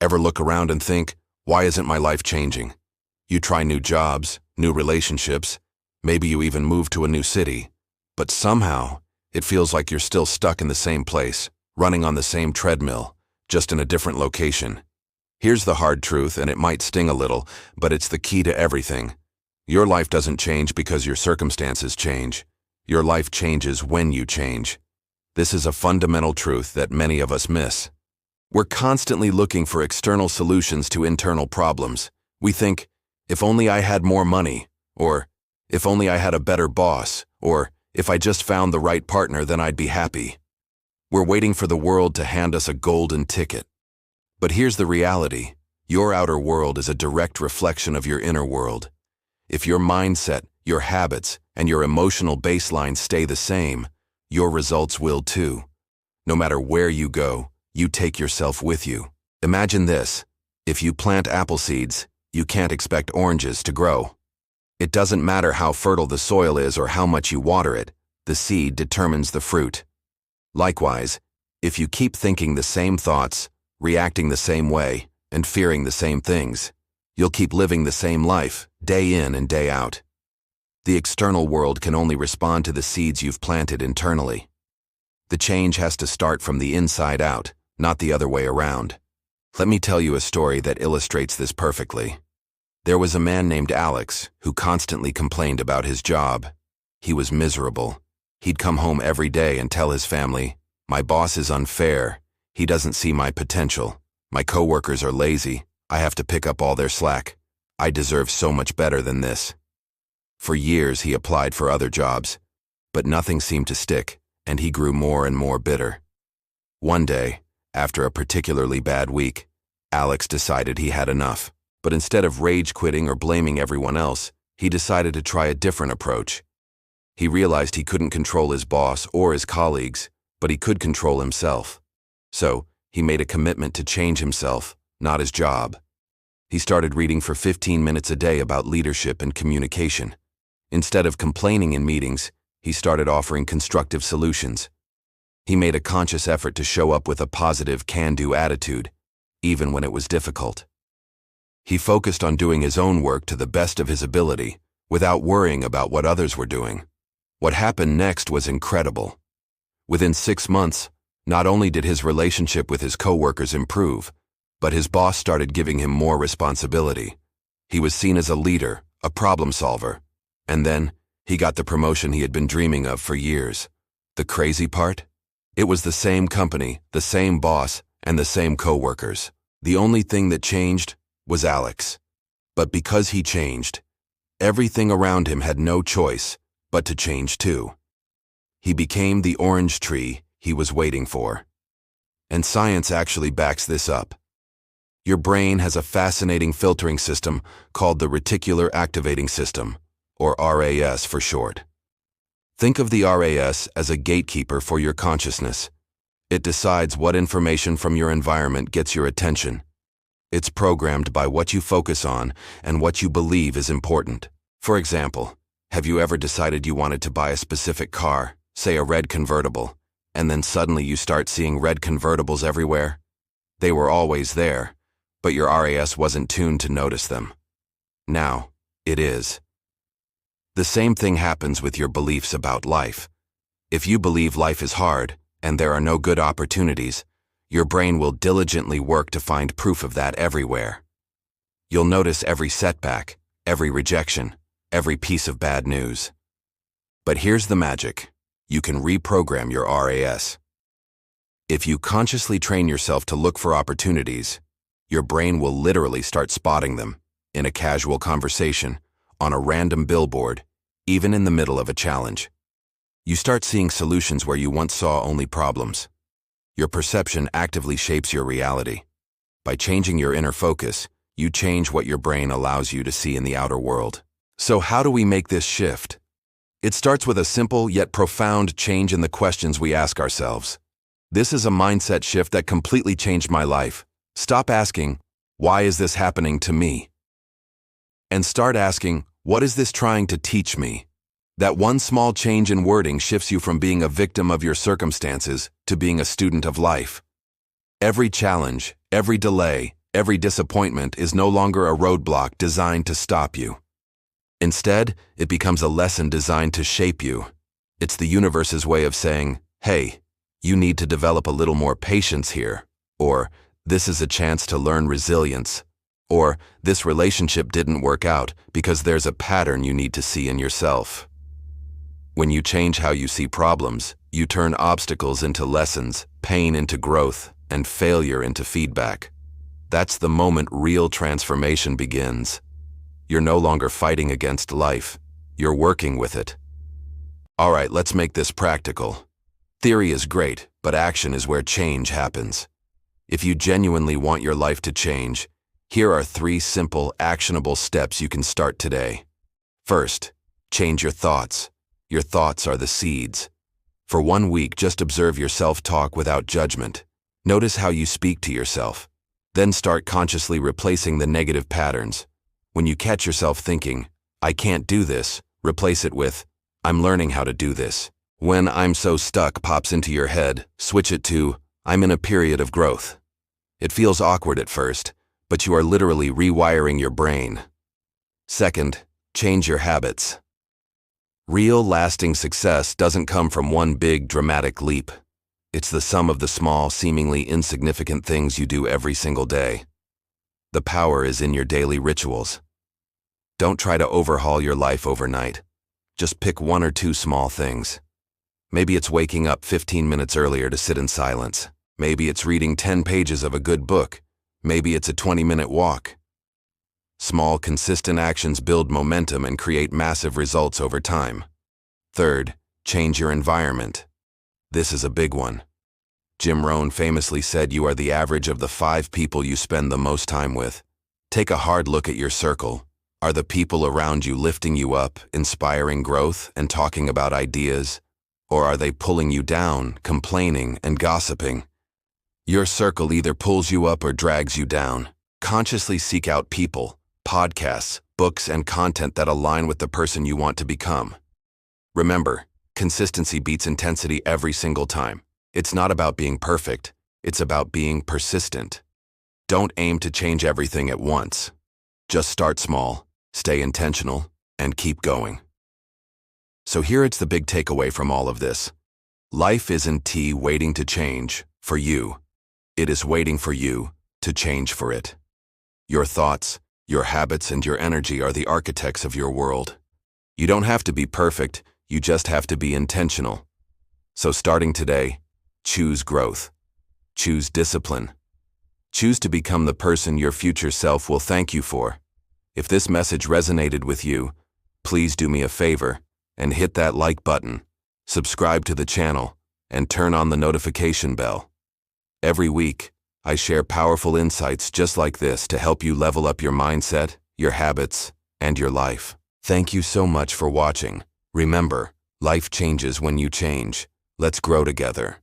Ever look around and think, why isn't my life changing? You try new jobs, new relationships, maybe you even move to a new city, but somehow it feels like you're still stuck in the same place, running on the same treadmill, just in a different location. Here's the hard truth, and it might sting a little, but it's the key to everything. Your life doesn't change because your circumstances change. Your life changes when you change. This is a fundamental truth that many of us miss. We're constantly looking for external solutions to internal problems. We think, if only I had more money, or if only I had a better boss, or if I just found the right partner, then I'd be happy. We're waiting for the world to hand us a golden ticket. But here's the reality. Your outer world is a direct reflection of your inner world. If your mindset, your habits, and your emotional baseline stay the same, your results will too. No matter where you go, you take yourself with you. Imagine this. If you plant apple seeds, you can't expect oranges to grow. It doesn't matter how fertile the soil is or how much you water it, the seed determines the fruit. Likewise, if you keep thinking the same thoughts, reacting the same way, and fearing the same things, you'll keep living the same life, day in and day out. The external world can only respond to the seeds you've planted internally. The change has to start from the inside out, not the other way around. Let me tell you a story that illustrates this perfectly. There was a man named Alex who constantly complained about his job. He was miserable. He'd come home every day and tell his family, "My boss is unfair. He doesn't see my potential. My coworkers are lazy. I have to pick up all their slack. I deserve so much better than this." For years he applied for other jobs, but nothing seemed to stick, and he grew more and more bitter. One day, after a particularly bad week, Alex decided he had enough. But instead of rage quitting or blaming everyone else, he decided to try a different approach. He realized he couldn't control his boss or his colleagues, but he could control himself. So, he made a commitment to change himself, not his job. He started reading for 15 minutes a day about leadership and communication. Instead of complaining in meetings, he started offering constructive solutions. He made a conscious effort to show up with a positive can-do attitude, even when it was difficult. He focused on doing his own work to the best of his ability, without worrying about what others were doing. What happened next was incredible. Within 6 months, not only did his relationship with his coworkers improve, but his boss started giving him more responsibility. He was seen as a leader, a problem solver, and then he got the promotion he had been dreaming of for years. The crazy part? It was the same company, the same boss, and the same coworkers. The only thing that changed was Alex. But because he changed, everything around him had no choice but to change too. He became the orange tree he was waiting for. And science actually backs this up. Your brain has a fascinating filtering system called the Reticular Activating System, or RAS for short. Think of the RAS as a gatekeeper for your consciousness. It decides what information from your environment gets your attention. It's programmed by what you focus on and what you believe is important. For example, have you ever decided you wanted to buy a specific car, say a red convertible, and then suddenly you start seeing red convertibles everywhere? They were always there, but your RAS wasn't tuned to notice them. Now, it is. The same thing happens with your beliefs about life. If you believe life is hard and there are no good opportunities, your brain will diligently work to find proof of that everywhere. You'll notice every setback, every rejection, every piece of bad news. But here's the magic. You can reprogram your RAS. If you consciously train yourself to look for opportunities, your brain will literally start spotting them, in a casual conversation, on a random billboard, even in the middle of a challenge. You start seeing solutions where you once saw only problems. Your perception actively shapes your reality. By changing your inner focus, you change what your brain allows you to see in the outer world. So how do we make this shift? It starts with a simple yet profound change in the questions we ask ourselves. This is a mindset shift that completely changed my life. Stop asking, "Why is this happening to me?" And start asking, "What is this trying to teach me?" That one small change in wording shifts you from being a victim of your circumstances to being a student of life. Every challenge, every delay, Every disappointment is no longer a roadblock designed to stop you. Instead, it becomes a lesson designed to shape you. It's the universe's way of saying, hey, you need to develop a little more patience here, or this is a chance to learn resilience, or this relationship didn't work out because there's a pattern you need to see in yourself. When you change how you see problems, you turn obstacles into lessons, pain into growth, and failure into feedback. That's the moment real transformation begins. You're no longer fighting against life. You're working with it. All right, let's make this practical. Theory is great, but action is where change happens. If you genuinely want your life to change, here are 3 simple, actionable steps you can start today. First, change your thoughts. Your thoughts are the seeds. For 1 week, just observe your self-talk without judgment. Notice how you speak to yourself. Then start consciously replacing the negative patterns. When you catch yourself thinking, I can't do this, replace it with, I'm learning how to do this. When I'm so stuck pops into your head, switch it to, I'm in a period of growth. It feels awkward at first, but you are literally rewiring your brain. Second, change your habits. Real, lasting success doesn't come from one big, dramatic leap. It's the sum of the small, seemingly insignificant things you do every single day. The power is in your daily rituals. Don't try to overhaul your life overnight. Just pick 1 or 2 small things. Maybe it's waking up 15 minutes earlier to sit in silence. Maybe it's reading 10 pages of a good book. Maybe it's a 20-minute walk. Small, consistent actions build momentum and create massive results over time. Third, change your environment. This is a big one. Jim Rohn famously said you are the average of the 5 people you spend the most time with. Take a hard look at your circle. Are the people around you lifting you up, inspiring growth, and talking about ideas? Or are they pulling you down, complaining, and gossiping? Your circle either pulls you up or drags you down. Consciously seek out people, podcasts, books, and content that align with the person you want to become. Remember, consistency beats intensity every single time. It's not about being perfect, it's about being persistent. Don't aim to change everything at once. Just start small, stay intentional, and keep going. So here it's the big takeaway from all of this. Life isn't waiting to change for you. It is waiting for you to change for it. Your thoughts, your habits, and your energy are the architects of your world. You don't have to be perfect, you just have to be intentional. So starting today, choose growth. Choose discipline. Choose to become the person your future self will thank you for. If this message resonated with you, please do me a favor and hit that like button, subscribe to the channel, and turn on the notification bell. Every week, I share powerful insights just like this to help you level up your mindset, your habits, and your life. Thank you so much for watching. Remember, life changes when you change. Let's grow together.